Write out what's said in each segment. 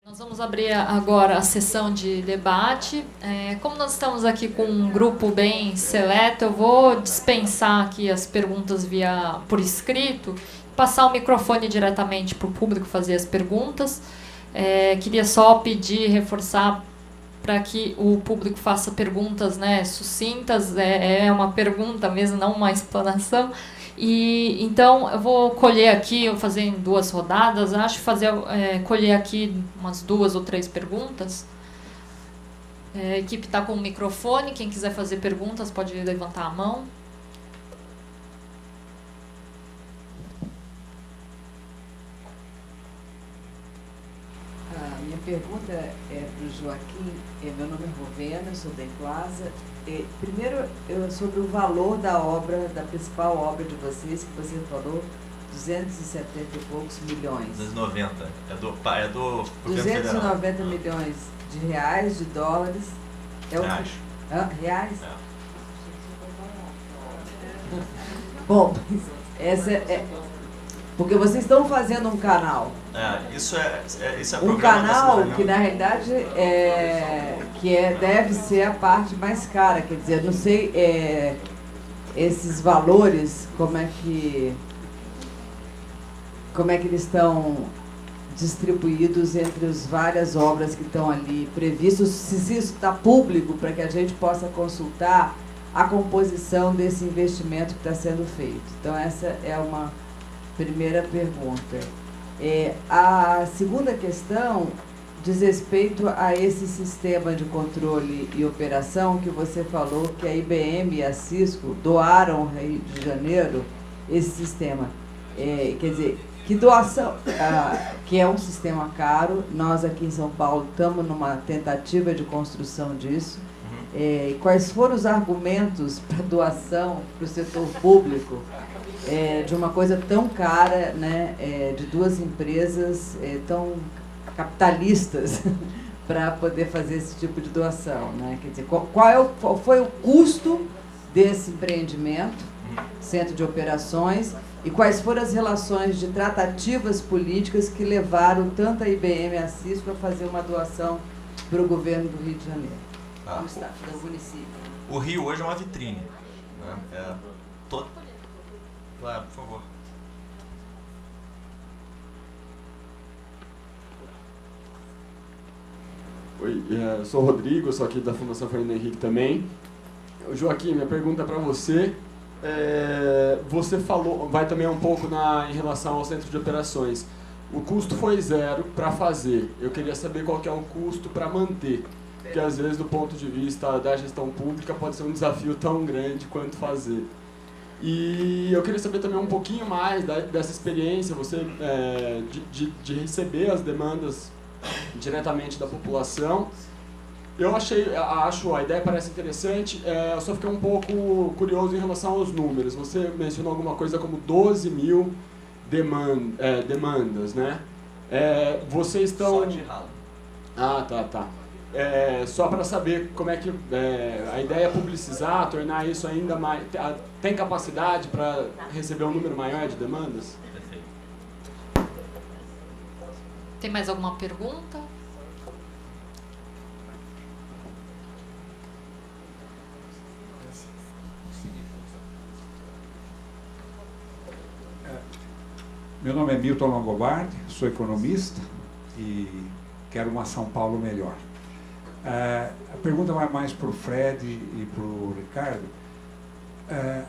Nós vamos abrir agora a sessão de debate. Como nós estamos aqui com um grupo bem seleto, eu vou dispensar aqui as perguntas por escrito, passar o microfone diretamente para o público fazer as perguntas. Queria só pedir, reforçar para que o público faça perguntas, né, sucintas, é uma pergunta mesmo, não uma explanação. E então eu vou colher aqui, eu vou fazer em 2 rodadas, colher aqui umas 2 ou 3 perguntas. A equipe está com o microfone, quem quiser fazer perguntas pode levantar a mão. A minha pergunta é para o Joaquim. Meu nome é Rovena, sou da Emplaza. Primeiro, sobre o valor da obra, da principal obra de vocês, que você falou, 270 e poucos milhões. 290. É do governo 290 federal. milhões de reais, de dólares. Reais. Reais? É. Bom, essa é... Porque vocês estão fazendo um canal. Isso é Um canal que, na realidade, deve ser a parte mais cara. Quer dizer, não sei esses valores, como é que eles estão distribuídos entre as várias obras que estão ali previstas, se isso está público para que a gente possa consultar a composição desse investimento que está sendo feito. Então, essa é uma primeira pergunta. A segunda questão diz respeito a esse sistema de controle e operação que você falou que a IBM e a Cisco doaram ao Rio de Janeiro esse sistema. Quer dizer, que doação, que é um sistema caro, nós aqui em São Paulo estamos numa tentativa de construção disso. Quais foram os argumentos para doação para o setor público de uma coisa tão cara, né, de 2 empresas tão capitalistas para poder fazer esse tipo de doação, né? Quer dizer, qual foi o custo desse empreendimento, centro de operações, e quais foram as relações de tratativas políticas que levaram tanto a IBM e a Cisco a fazer uma doação para o governo do Rio de Janeiro, do município? O Rio hoje é uma vitrine, né? Claro, por favor. Oi, eu sou o Rodrigo, sou aqui da Fundação Fernando Henrique também. Joaquim, minha pergunta para você. Você falou, vai também um pouco em relação ao centro de operações. O custo foi 0 para fazer. Eu queria saber qual que é o custo para manter. Porque às vezes, do ponto de vista da gestão pública, pode ser um desafio tão grande quanto fazer. E eu queria saber também um pouquinho mais dessa experiência, você de receber as demandas diretamente da população. A ideia parece interessante, eu só fiquei um pouco curioso em relação aos números. Você mencionou alguma coisa como 12 mil demandas, né? Vocês estão... Só de ralo. Tá. Só para saber como é que a ideia é publicizar, tornar isso ainda mais... Tem capacidade para receber um número maior de demandas? Perfeito. Tem mais alguma pergunta? Meu nome é Milton Longobardi, sou economista e quero uma São Paulo melhor. A pergunta vai mais para o Fred e para o Ricardo.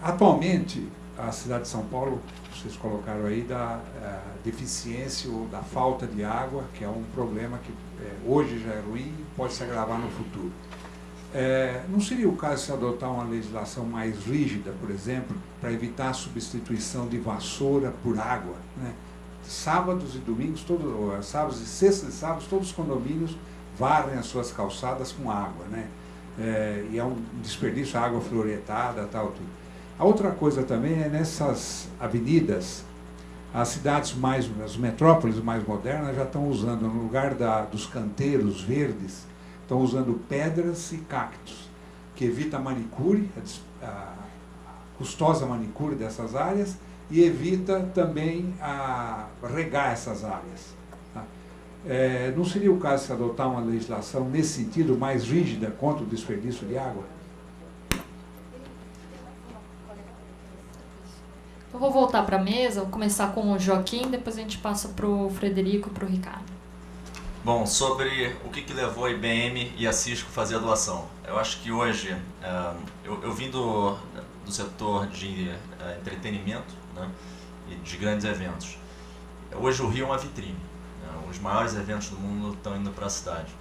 Atualmente, a cidade de São Paulo, vocês colocaram aí, da deficiência ou da falta de água, que é um problema que hoje já é ruim e pode se agravar no futuro. Não seria o caso de se adotar uma legislação mais rígida, por exemplo, para evitar a substituição de vassoura por água, né? Sábados e domingos, sábados e sextas e sábados, todos os condomínios varrem as suas calçadas com água, né? E é um desperdício, água fluoretada, tal, tudo. A outra coisa também é nessas avenidas, as metrópoles mais modernas já estão usando, no lugar dos canteiros verdes, estão usando pedras e cactos, que evita a manicure, a custosa manicure dessas áreas, e evita também regar essas áreas. Tá? Não seria o caso de adotar uma legislação nesse sentido mais rígida contra o desperdício de água? Eu vou voltar para a mesa, vou começar com o Joaquim, depois a gente passa para o Frederico e para o Ricardo. Bom, sobre o que levou a IBM e a Cisco a fazer a doação. Eu acho que hoje, eu vim do setor de entretenimento, né, e de grandes eventos. Hoje o Rio é uma vitrine. Né, os maiores eventos do mundo estão indo para a cidade.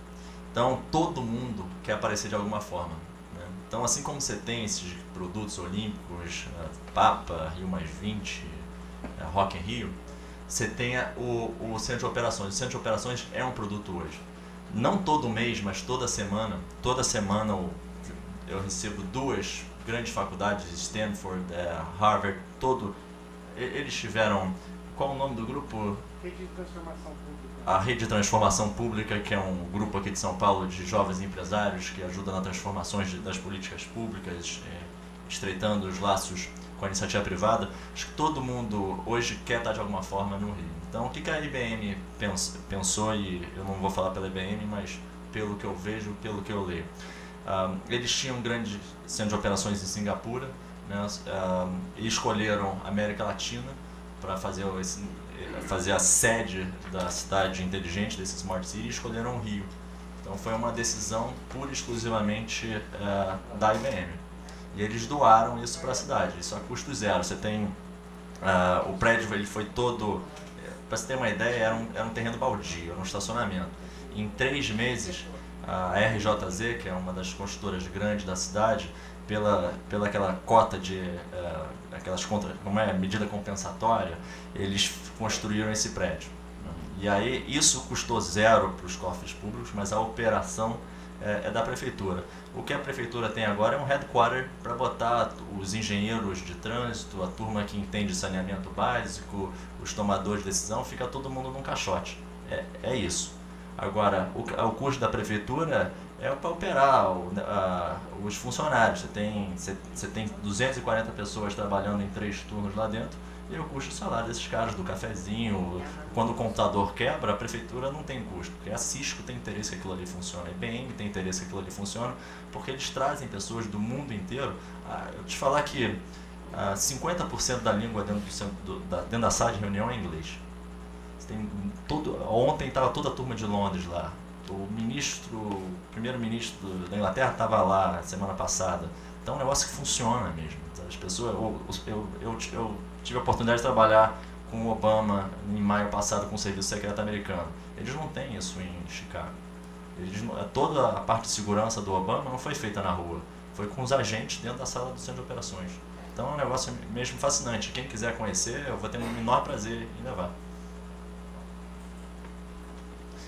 Então todo mundo quer aparecer de alguma forma. Né? Então assim como você tem esses produtos olímpicos, Papa, Rio+20, Rock in Rio, você tem o centro de operações. O centro de operações é um produto hoje. Não todo mês, mas toda semana eu recebo 2 grandes faculdades, Stanford, Harvard, eles tiveram, qual o nome do grupo? Rede de Transformação Pública. A Rede de Transformação Pública, que é um grupo aqui de São Paulo de jovens empresários que ajuda nas transformações das políticas públicas, estreitando os laços com a iniciativa privada. Acho que todo mundo hoje quer estar de alguma forma no Rio. Então, o que a IBM pensou, e eu não vou falar pela IBM, mas pelo que eu vejo, pelo que eu leio. Eles tinham um grande centro de operações em Singapura, né, e escolheram a América Latina para fazer a sede da cidade inteligente, desse Smart City, e escolheram o Rio. Então foi uma decisão pura e exclusivamente da IBM. E eles doaram isso para a cidade, isso a custo zero. Você tem o prédio, ele foi todo, para você ter uma ideia, era um terreno baldio, era um estacionamento. Em 3 meses, a RJZ, que é uma das construtoras grandes da cidade, pela aquela cota de aquelas medida compensatória, eles construíram esse prédio. E aí isso custou zero para os cofres públicos, mas a operação é da prefeitura. O que a prefeitura tem agora é um headquarter para botar os engenheiros de trânsito, a turma que entende saneamento básico, os tomadores de decisão, fica todo mundo num caixote. É isso. Agora, o custo da prefeitura é para operar os funcionários. Você tem 240 pessoas trabalhando em 3 turnos lá dentro, e o custo do salário desses caras, do cafezinho. Quando o computador quebra, a prefeitura não tem custo, porque a Cisco tem interesse que aquilo ali funcione, a IBM tem interesse que aquilo ali funcione, porque eles trazem pessoas do mundo inteiro. Eu te falar que 50% da língua dentro da sala de reunião é inglês. Ontem estava toda a turma de Londres lá. O primeiro-ministro da Inglaterra estava lá semana passada. Então é um negócio que funciona mesmo. As pessoas, eu tive a oportunidade de trabalhar com o Obama em maio passado com o Serviço Secreto Americano. Eles não têm isso em Chicago. Toda a parte de segurança do Obama não foi feita na rua. Foi com os agentes dentro da sala do centro de operações. Então é um negócio mesmo fascinante. Quem quiser conhecer, eu vou ter um enorme prazer em levar.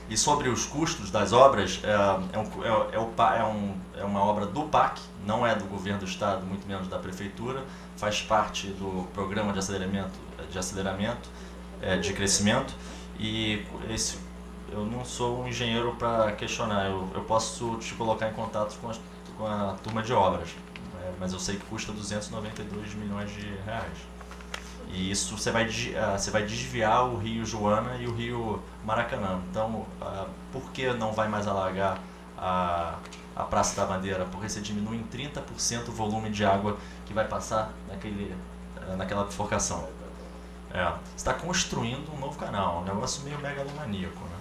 E sobre os custos das obras, é uma obra do PAC, não é do governo do estado, muito menos da prefeitura, faz parte do programa de aceleramento, de crescimento, e eu não sou um engenheiro para questionar, eu posso te colocar em contato com a turma de obras, mas eu sei que custa 292 milhões de reais. E isso você vai desviar o Rio Joana e o Rio Maracanã. Então, por que não vai mais alagar a Praça da Bandeira? Porque você diminui em 30% o volume de água que vai passar naquela bifurcação. Você está construindo um novo canal, um negócio meio megalomaníaco, né?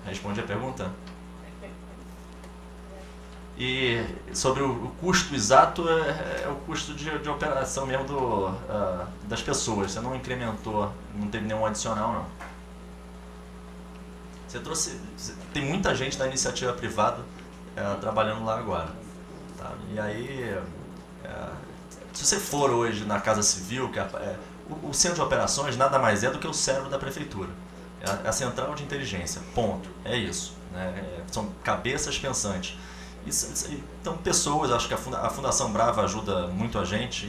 Responde a pergunta? E sobre o custo exato, é o custo de operação mesmo das pessoas. Você não incrementou, não teve nenhum adicional, não. Tem muita gente da iniciativa privada trabalhando lá agora. Tá? E aí, se você for hoje na Casa Civil, o centro de operações nada mais é do que o cérebro da prefeitura. É a central de inteligência, ponto. É isso. Né? São cabeças pensantes. Então, pessoas, acho que a Fundação Brava ajuda muito a gente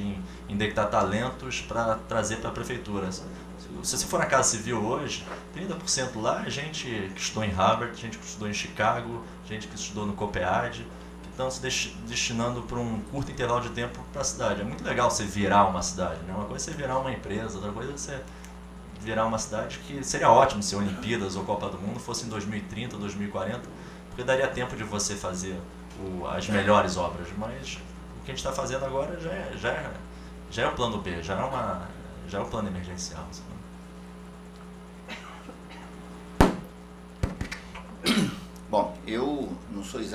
em detectar talentos para trazer para a prefeitura. Se você for na Casa Civil hoje, 30% lá é gente que estudou em Harvard, gente que estudou em Chicago, gente que estudou no COPEAD, que estão se destinando por um curto intervalo de tempo para a cidade. É muito legal você virar uma cidade, né? Uma coisa é você virar uma empresa, outra coisa é você virar uma cidade que seria ótimo se Olimpíadas ou Copa do Mundo fosse em 2030, 2040, porque daria tempo de você fazer as melhores obras, mas o que a gente está fazendo agora já é o plano B, já é o plano emergencial. Bom, eu não sou eu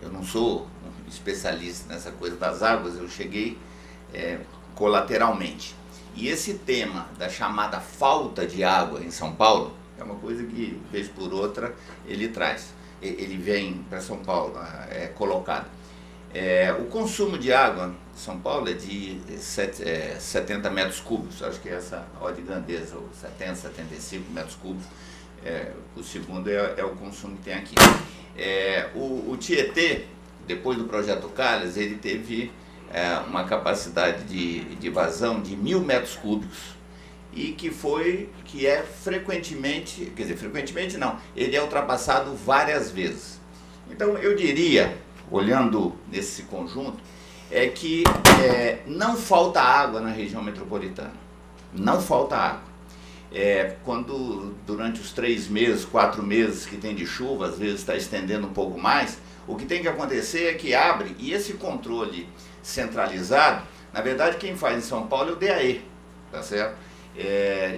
não sou um especialista nessa coisa das águas, eu cheguei colateralmente. E esse tema da chamada falta de água em São Paulo é uma coisa que, vez por outra, ele vem para São Paulo, colocado. O consumo de água em São Paulo é de 70 metros cúbicos, acho que é essa ordem de grandeza, 70, 75 metros cúbicos. O segundo é o consumo que tem aqui. O Tietê, depois do projeto Calhas, ele teve uma capacidade de vazão de 1.000 metros cúbicos e que é frequentemente, quer dizer, frequentemente não, ele é ultrapassado várias vezes. Então eu diria, olhando nesse conjunto, que não falta água na região metropolitana, não falta água. Quando durante os 3 meses, 4 meses que tem de chuva, às vezes está estendendo um pouco mais, o que tem que acontecer é que abre, e esse controle centralizado, na verdade quem faz em São Paulo é o DAE, tá certo?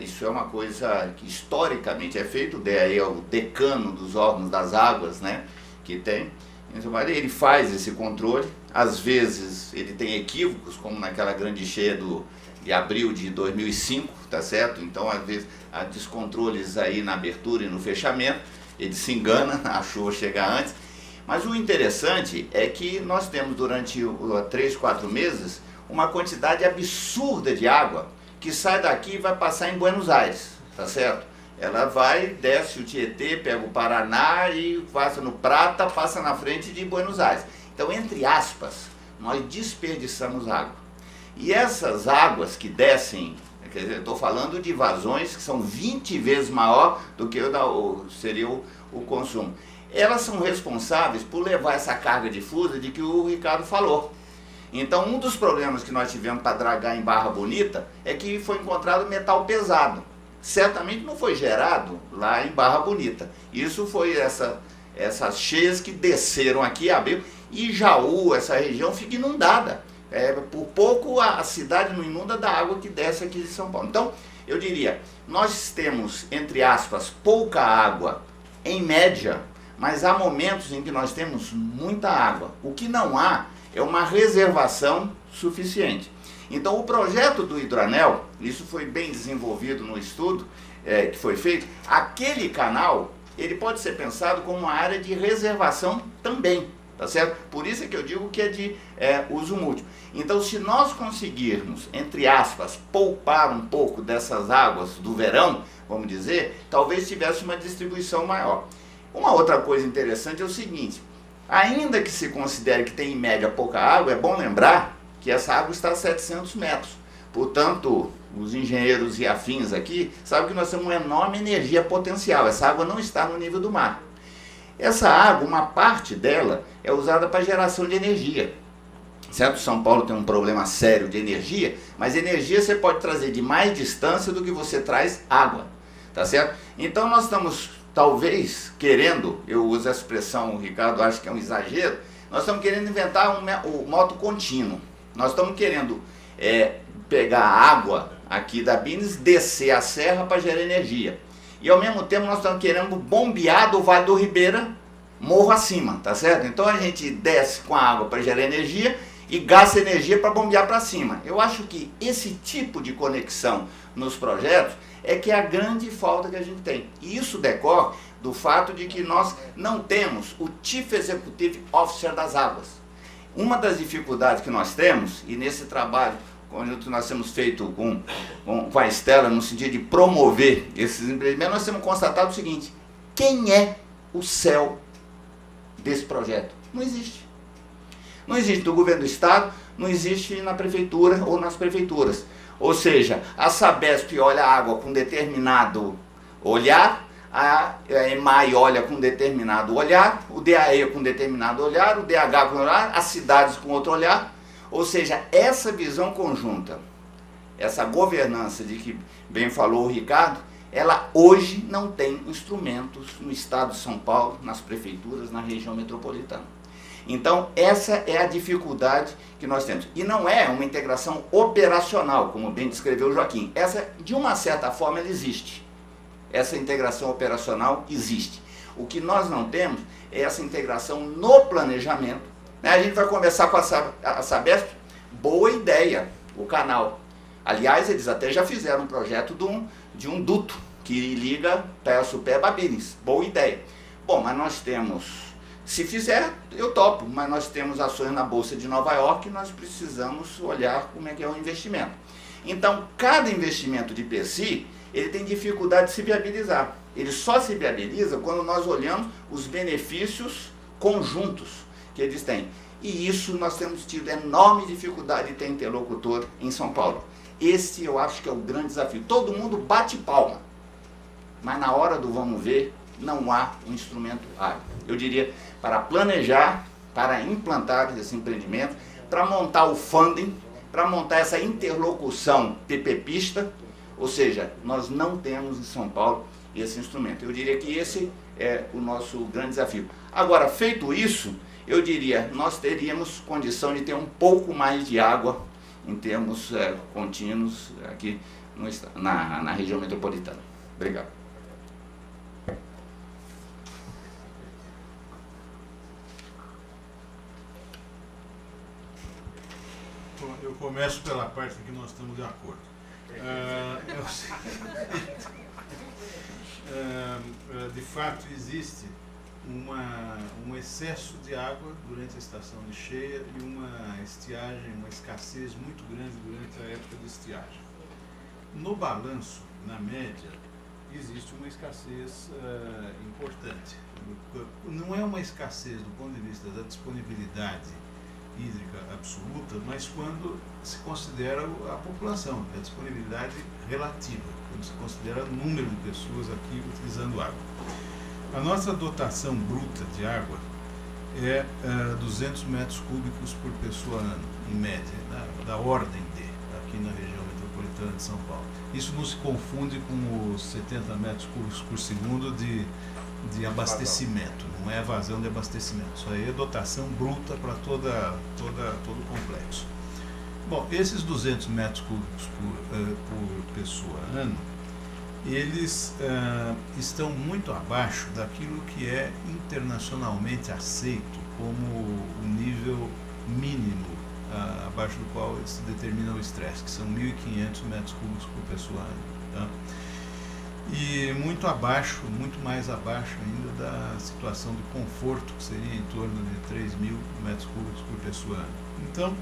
Isso é uma coisa que historicamente é feito, o DAE é o decano dos órgãos das águas, né, que tem. Então, ele faz esse controle, às vezes ele tem equívocos, como naquela grande cheia de abril de 2005, tá certo? Então, às vezes, há descontroles aí na abertura e no fechamento, ele se engana, a chuva chega antes. Mas o interessante é que nós temos durante 3, 4 meses uma quantidade absurda de água que sai daqui e vai passar em Buenos Aires, tá certo? Ela vai, desce o Tietê, pega o Paraná e passa no Prata, passa na frente de Buenos Aires. Então, entre aspas, nós desperdiçamos água. E essas águas que descem, quer dizer, estou falando de vazões que são 20 vezes maior do que seria o consumo. Elas são responsáveis por levar essa carga difusa de que o Ricardo falou. Então, um dos problemas que nós tivemos para dragar em Barra Bonita é que foi encontrado metal pesado. Certamente não foi gerado lá em Barra Bonita. Isso foi essas cheias que desceram aqui, abriu, e Jaú, essa região, fica inundada. Por pouco a cidade não inunda da água que desce aqui de São Paulo. Então, eu diria, nós temos, entre aspas, pouca água em média, mas há momentos em que nós temos muita água. O que não há é uma reservação suficiente. Então, o projeto do Hidroanel, isso foi bem desenvolvido no estudo que foi feito, aquele canal, ele pode ser pensado como uma área de reservação também, tá certo? Por isso é que eu digo que é de uso múltiplo. Então, se nós conseguirmos, entre aspas, poupar um pouco dessas águas do verão, vamos dizer, talvez tivesse uma distribuição maior. Uma outra coisa interessante é o seguinte, ainda que se considere que tem em média pouca água, é bom lembrar que essa água está a 700 metros. Portanto, os engenheiros e afins aqui sabem que nós temos uma enorme energia potencial. Essa água não está no nível do mar. Essa água, uma parte dela, é usada para geração de energia. Certo? São Paulo tem um problema sério de energia, mas energia você pode trazer de mais distância do que você traz água. Tá certo? Então nós estamos, talvez, querendo, eu uso essa expressão, o Ricardo acha que é um exagero, nós estamos querendo inventar o moto contínuo. Nós estamos querendo pegar água aqui da Bines, descer a serra para gerar energia. E ao mesmo tempo nós estamos querendo bombear do Vale do Ribeira, morro acima, tá certo? Então a gente desce com a água para gerar energia e gasta energia para bombear para cima. Eu acho que esse tipo de conexão nos projetos é que é a grande falta que a gente tem. E isso decorre do fato de que nós não temos o Chief Executive Officer das águas. Uma das dificuldades que nós temos, e nesse trabalho que nós temos feito com a Estela, no sentido de promover esses empreendimentos, nós temos constatado o seguinte, quem é o céu desse projeto? Não existe. Não existe no governo do Estado, não existe na prefeitura ou nas prefeituras. Ou seja, a Sabesp olha a água com determinado olhar, a EMAI olha com determinado olhar, o DAE com determinado olhar, o DH com olhar, as cidades com outro olhar. Ou seja, essa visão conjunta essa governança de que bem falou o Ricardo, ela hoje não tem instrumentos no estado de São Paulo, nas prefeituras, na região metropolitana. Então, essa é a dificuldade que nós temos. E não é uma integração operacional, como bem descreveu o Joaquim. Essa, de uma certa forma, ela existe. Essa integração operacional existe. O que nós não temos é essa integração no planejamento. A gente vai conversar com a Sabesp, boa ideia, o canal. Aliás, eles até já fizeram um projeto de um duto que liga Pé-Açupé-Babines. Boa ideia. Bom, mas nós temos... Se fizer, eu topo, mas nós temos ações na Bolsa de Nova York e nós precisamos olhar como é que é o investimento. Então, cada investimento de PSI, ele tem dificuldade de se viabilizar. Ele só se viabiliza quando nós olhamos os benefícios conjuntos que eles têm. E isso nós temos tido enorme dificuldade de ter interlocutor em São Paulo. Esse eu acho que é o grande desafio. Todo mundo bate palma, mas na hora do vamos ver, não há um instrumento hábil. Eu diria, para planejar, para implantar esse empreendimento, para montar o funding, para montar essa interlocução PPPista, ou seja, nós não temos em São Paulo esse instrumento. Eu diria que esse é o nosso grande desafio. Agora, feito isso, eu diria, nós teríamos condição de ter um pouco mais de água em termos contínuos aqui na região metropolitana. Obrigado. Eu começo pela parte que nós estamos de acordo. De fato, existe um excesso de água durante a estação de cheia e uma estiagem, uma escassez muito grande durante a época de estiagem. No balanço, na média, existe uma escassez importante. Não é uma escassez do ponto de vista da disponibilidade hídrica absoluta, mas quando se considera a população, a disponibilidade relativa, quando se considera o número de pessoas aqui utilizando água. A nossa dotação bruta de água é 200 metros cúbicos por pessoa ano, em média, da ordem de, aqui na região metropolitana de São Paulo. Isso não se confunde com os 70 metros cúbicos por segundo de abastecimento, não é vazão de abastecimento, isso aí é dotação bruta para todo o complexo. Bom, esses 200 metros cúbicos por pessoa ano, eles estão muito abaixo daquilo que é internacionalmente aceito como o nível mínimo abaixo do qual se determina o estresse, que são 1.500 metros cúbicos por pessoa ano. Tá? E muito abaixo, muito mais abaixo ainda da situação de conforto, que seria em torno de 3.000 metros cúbicos por pessoa ano. Então,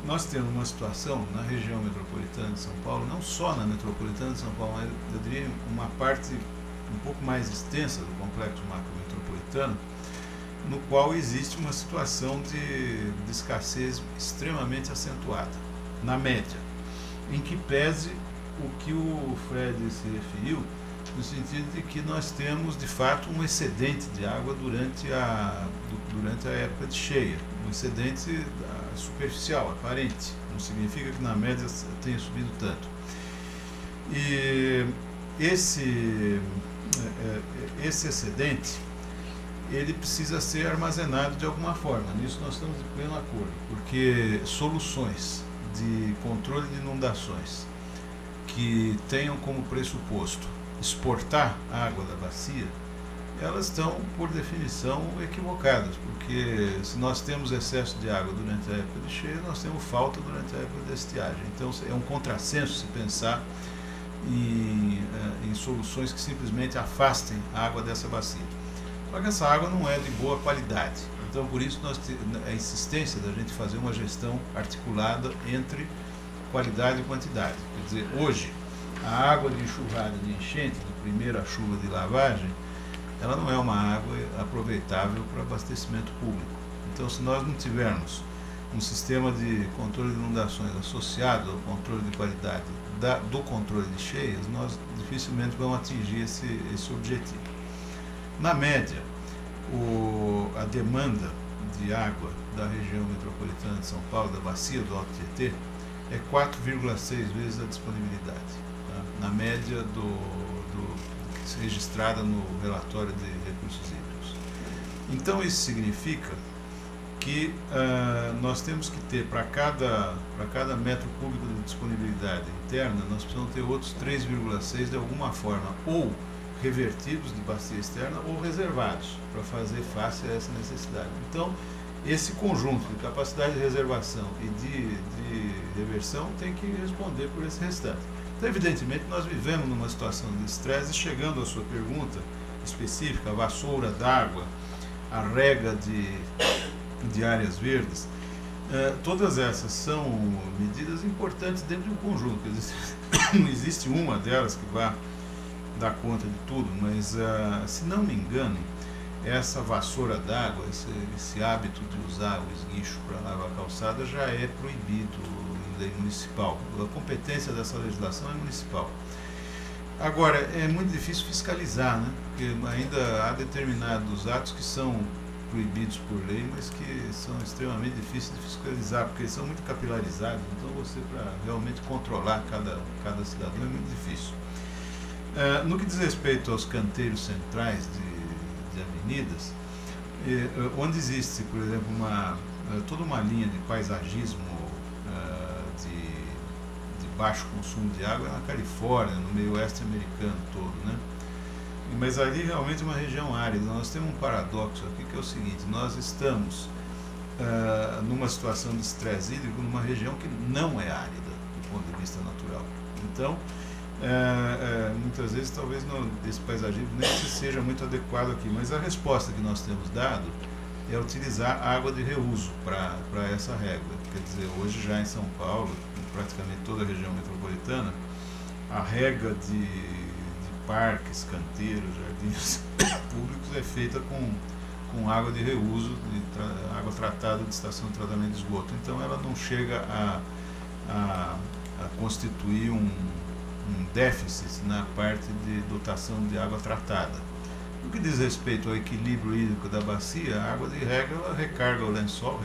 nós temos uma situação na região metropolitana de São Paulo, não só na metropolitana de São Paulo, mas eu diria uma parte um pouco mais extensa do complexo macro-metropolitano, no qual existe uma situação de escassez extremamente acentuada, na média, em que pese o que o Fred se referiu, no sentido de que nós temos, de fato, um excedente de água durante a época de cheia, um excedente superficial, aparente, não significa que na média tenha subido tanto. E esse excedente, ele precisa ser armazenado de alguma forma, nisso nós estamos de pleno acordo, porque soluções de controle de inundações que tenham como pressuposto exportar água da bacia, elas estão, por definição, equivocadas, porque se nós temos excesso de água durante a época de cheia, nós temos falta durante a época de estiagem. Então é um contrassenso se pensar em soluções que simplesmente afastem a água dessa bacia. Só que essa água não é de boa qualidade. Então, por isso, a insistência da gente fazer uma gestão articulada entre qualidade e quantidade. Quer dizer, hoje, a água de enxurrada de enchente, da primeira chuva de lavagem, ela não é uma água aproveitável para abastecimento público. Então, se nós não tivermos um sistema de controle de inundações associado ao controle de qualidade do controle de cheias, nós dificilmente vamos atingir esse objetivo. Na média, a demanda de água da região metropolitana de São Paulo, da bacia do Alto Tietê, é 4,6 vezes a disponibilidade, tá? Na média registrada no relatório de recursos hídricos. Então isso significa que nós temos que ter para cada metro cúbico de disponibilidade interna, nós precisamos ter outros 3,6 de alguma forma, ou revertidos de bacia externa ou reservados, para fazer face a essa necessidade. Então, esse conjunto de capacidade de reservação e de reversão tem que responder por esse restante. Então, evidentemente, nós vivemos numa situação de estresse, e chegando à sua pergunta específica, a vassoura d'água, a rega de áreas verdes, todas essas são medidas importantes dentro de um conjunto. Não existe uma delas que vá dar conta de tudo, mas, se não me engano, essa vassoura d'água, esse hábito de usar o esguicho para lavar a calçada já é proibido em lei municipal. A competência dessa legislação é municipal. Agora, é muito difícil fiscalizar, né? Porque ainda há determinados atos que são proibidos por lei, mas que são extremamente difíceis de fiscalizar, porque eles são muito capilarizados, então você, para realmente controlar cada cidadão, é muito difícil. No que diz respeito aos canteiros centrais de avenidas, onde existe, por exemplo, toda uma linha de paisagismo de baixo consumo de água, na Califórnia, no meio oeste americano todo, né? Mas ali realmente é uma região árida. Nós temos um paradoxo aqui, que é o seguinte: nós estamos numa situação de estresse hídrico numa região que não é árida do ponto de vista natural. Então, muitas vezes talvez esse paisagismo nem seja muito adequado aqui, mas a resposta que nós temos dado é utilizar água de reuso para essa regra. Quer dizer, hoje já em São Paulo, em praticamente toda a região metropolitana, a rega de parques, canteiros, jardins públicos é feita com água de reuso, água tratada de estação de tratamento de esgoto. Então ela não chega a constituir um déficit na parte de dotação de água tratada. No que diz respeito ao equilíbrio hídrico da bacia, a água de rega ela recarrega o lençol,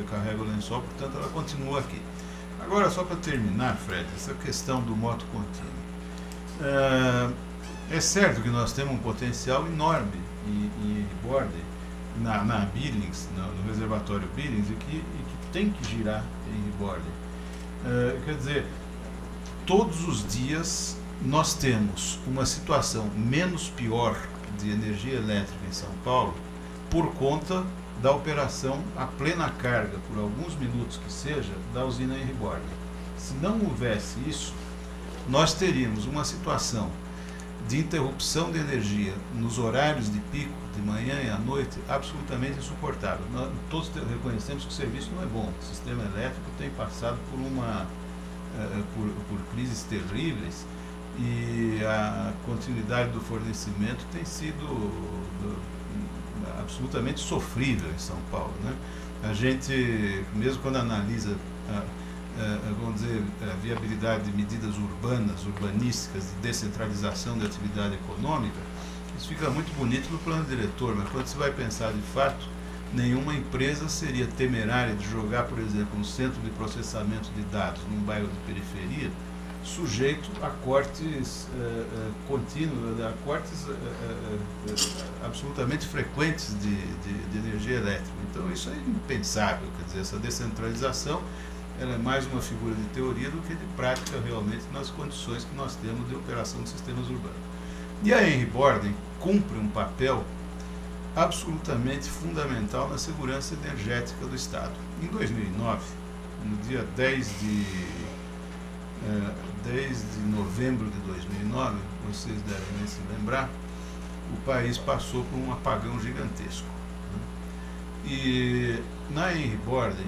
portanto ela continua aqui. Agora, só para terminar, Fred, essa questão do moto contínuo. É certo que nós temos um potencial enorme em Bordem, na Billings, no reservatório Billings, e que tem que girar em Bordem. Quer dizer, todos os dias nós temos uma situação menos pior de energia elétrica em São Paulo por conta da operação a plena carga, por alguns minutos que seja, da usina Henry Bordem. Se não houvesse isso, nós teríamos uma situação de interrupção de energia nos horários de pico, de manhã e à noite, absolutamente insuportável. Nós todos reconhecemos que o serviço não é bom. O sistema elétrico tem passado por crises terríveis e a continuidade do fornecimento tem sido absolutamente sofrível em São Paulo, né? A gente, mesmo quando analisa vamos dizer, a viabilidade de medidas urbanísticas, de descentralização da atividade econômica, isso fica muito bonito no plano diretor, mas quando você vai pensar de fato, nenhuma empresa seria temerária de jogar, por exemplo, um centro de processamento de dados num bairro de periferia, sujeito a cortes contínuos, a cortes absolutamente frequentes de energia elétrica. Então isso é impensável, quer dizer, essa descentralização ela é mais uma figura de teoria do que de prática realmente nas condições que nós temos de operação de sistemas urbanos. E a Henry Bordem cumpre um papel absolutamente fundamental na segurança energética do Estado. Em 2009, no dia 10 de novembro de 2009, vocês devem se lembrar, o país passou por um apagão gigantesco. E na Henry Bordem,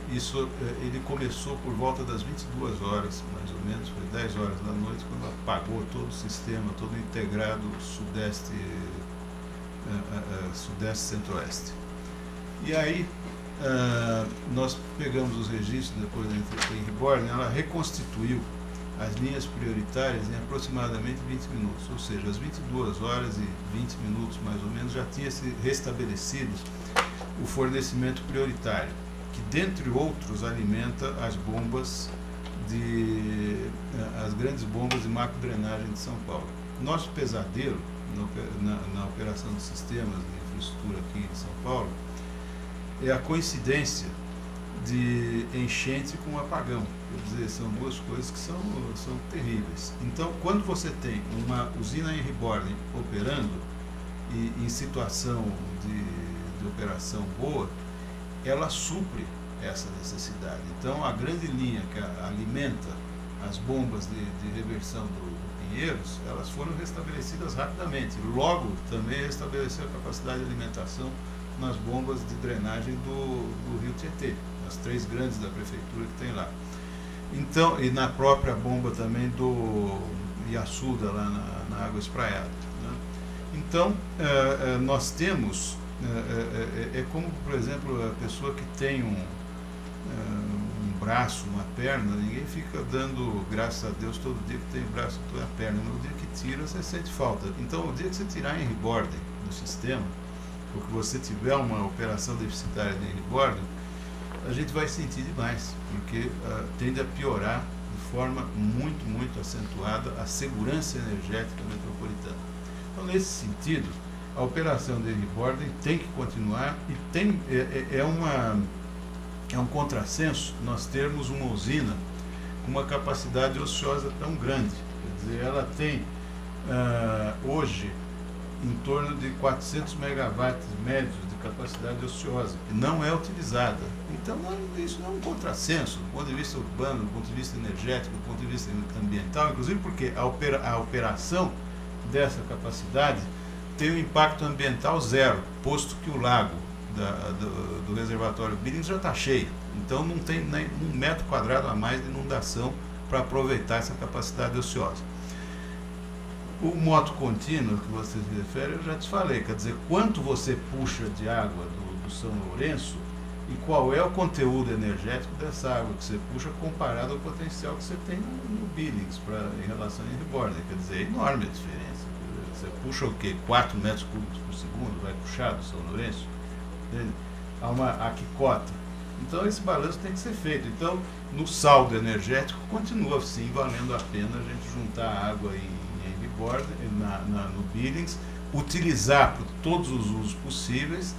ele começou por volta das 22 horas, mais ou menos, foi 10 horas da noite, quando apagou todo o sistema, todo o integrado sudeste, centro-oeste. E aí, nós pegamos os registros depois da Henry Bordem, ela reconstituiu as linhas prioritárias em aproximadamente 20 minutos, ou seja, às 22 horas e 20 minutos mais ou menos já tinha se restabelecido o fornecimento prioritário, que dentre outros alimenta as bombas as grandes bombas de macrodrenagem de São Paulo. Nosso pesadelo na operação dos sistemas de infraestrutura aqui de São Paulo é a coincidência de enchente com apagão. Quer dizer, são duas coisas que são terríveis. Então, quando você tem uma usina em Reborn operando e em situação de operação boa, ela supre essa necessidade. Então, a grande linha que alimenta as bombas de reversão do Pinheiros, elas foram restabelecidas rapidamente. Logo, também restabeleceu a capacidade de alimentação nas bombas de drenagem do Rio Tietê, as 3 grandes da prefeitura que tem lá. Então, e na própria bomba também do Iassuda, lá na Água Espraiada, né? Então, nós temos, é como, por exemplo, a pessoa que tem um braço, uma perna, ninguém fica dando graças a Deus todo dia que tem braço e toda a perna, no dia que tira você sente falta. Então, o dia que você tirar em Reborn do sistema, ou que você tiver uma operação deficitária de Reborn, a gente vai sentir demais, porque tende a piorar de forma muito, muito acentuada a segurança energética metropolitana. Então, nesse sentido, a operação de Reborn tem que continuar e é um contrassenso nós termos uma usina com uma capacidade ociosa tão grande. Quer dizer, ela tem hoje em torno de 400 megawatts médios de capacidade ociosa, que não é utilizada. Então, isso não é um contrassenso do ponto de vista urbano, do ponto de vista energético, do ponto de vista ambiental, inclusive porque a operação dessa capacidade tem um impacto ambiental zero, posto que o lago do reservatório Billings já está cheio. Então, não tem nem 1 metro quadrado a mais de inundação para aproveitar essa capacidade ociosa. O moto contínuo que você se refere, eu já te falei, quer dizer, quanto você puxa de água do São Lourenço e qual é o conteúdo energético dessa água que você puxa comparado ao potencial que você tem no Billings em relação a Reborn. Quer dizer, é enorme a diferença. Você puxa o quê? 4 metros cúbicos por segundo, vai puxar do São Lourenço? Há que cota. Então, esse balanço tem que ser feito. Então, no saldo energético, continua sim valendo a pena a gente juntar água em Reborn, no Billings, utilizar por todos os usos possíveis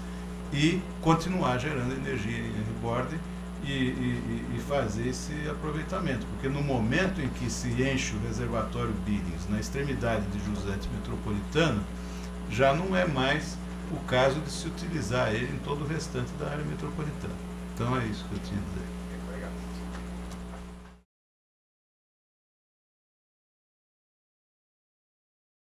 e continuar gerando energia em Reborn e fazer esse aproveitamento. Porque no momento em que se enche o reservatório Billings, na extremidade de jusante metropolitana, já não é mais o caso de se utilizar ele em todo o restante da área metropolitana. Então é isso que eu tinha a dizer.